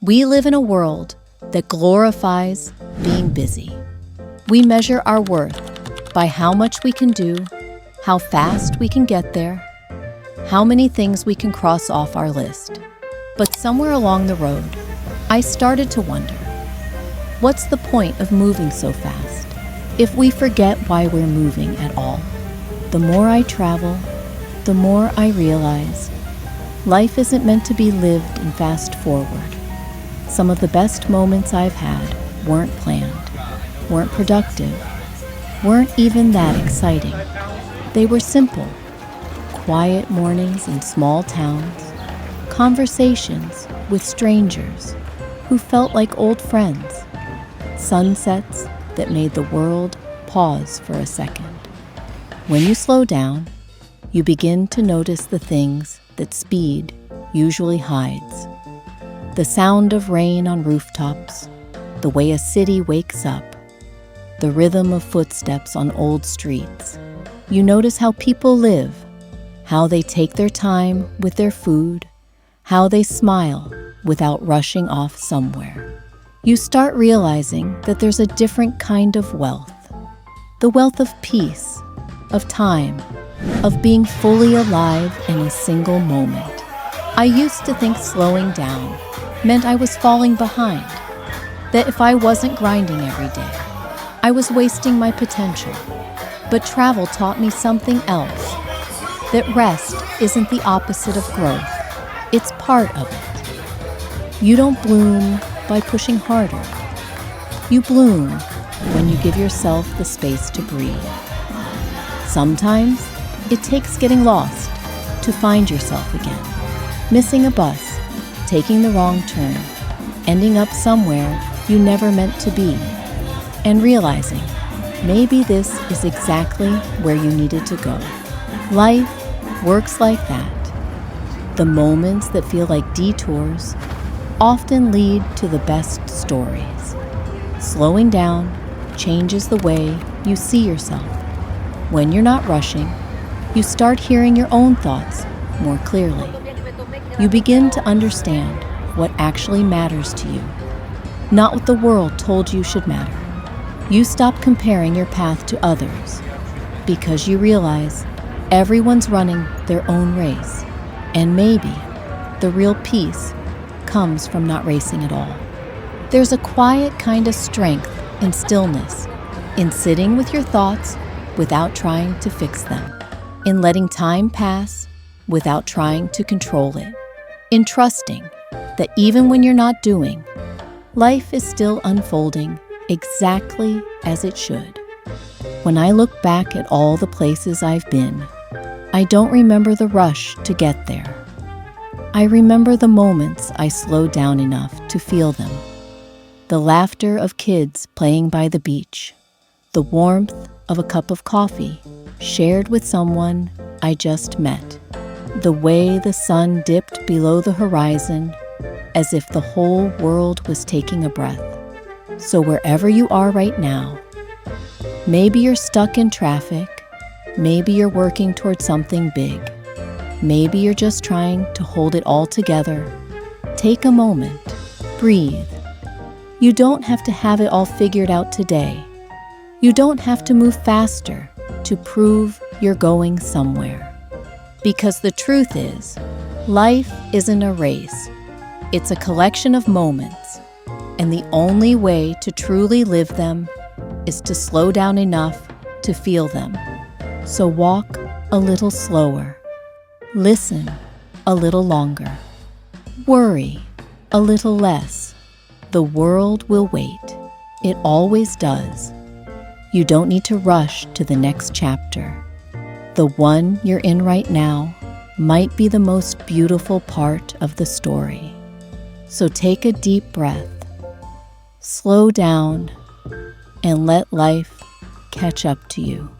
We live in a world that glorifies being busy. We measure our worth by how much we can do, how fast we can get there, how many things we can cross off our list. But somewhere along the road, I started to wonder, what's the point of moving so fast if we forget why we're moving at all? The more I travel, the more I realize life isn't meant to be lived in fast forward. Some of the best moments I've had weren't planned, weren't productive, weren't even that exciting. They were simple, quiet mornings in small towns, conversations with strangers who felt like old friends, sunsets that made the world pause for a second. When you slow down, you begin to notice the things that speed usually hides. The sound of rain on rooftops, the way a city wakes up, the rhythm of footsteps on old streets. You notice how people live, how they take their time with their food, how they smile without rushing off somewhere. You start realizing that there's a different kind of wealth, the wealth of peace, of time, of being fully alive in a single moment. I used to think slowing down meant I was falling behind, that if I wasn't grinding every day, I was wasting my potential. But travel taught me something else, that rest isn't the opposite of growth, it's part of it. You don't bloom by pushing harder. You bloom when you give yourself the space to breathe. Sometimes it takes getting lost to find yourself again, missing a bus, taking the wrong turn, ending up somewhere you never meant to be, and realizing maybe this is exactly where you needed to go. Life works like that. The moments that feel like detours often lead to the best stories. Slowing down changes the way you see yourself. When you're not rushing, you start hearing your own thoughts more clearly. You begin to understand what actually matters to you, not what the world told you should matter. You stop comparing your path to others because you realize everyone's running their own race, and maybe the real peace comes from not racing at all. There's a quiet kind of strength in stillness, in sitting with your thoughts without trying to fix them, in letting time pass without trying to control it, in trusting that even when you're not doing, life is still unfolding exactly as it should. When I look back at all the places I've been, I don't remember the rush to get there. I remember the moments I slowed down enough to feel them. The laughter of kids playing by the beach, the warmth of a cup of coffee shared with someone I just met, the way the sun dipped below the horizon as if the whole world was taking a breath. So wherever you are right now, maybe you're stuck in traffic, maybe you're working towards something big, maybe you're just trying to hold it all together. Take a moment, breathe. You don't have to have it all figured out today. You don't have to move faster to prove you're going somewhere. Because the truth is, life isn't a race. It's a collection of moments, and the only way to truly live them is to slow down enough to feel them. So walk a little slower, listen a little longer, worry a little less. The world will wait. It always does. You don't need to rush to the next chapter. The one you're in right now might be the most beautiful part of the story. So take a deep breath, slow down, and let life catch up to you.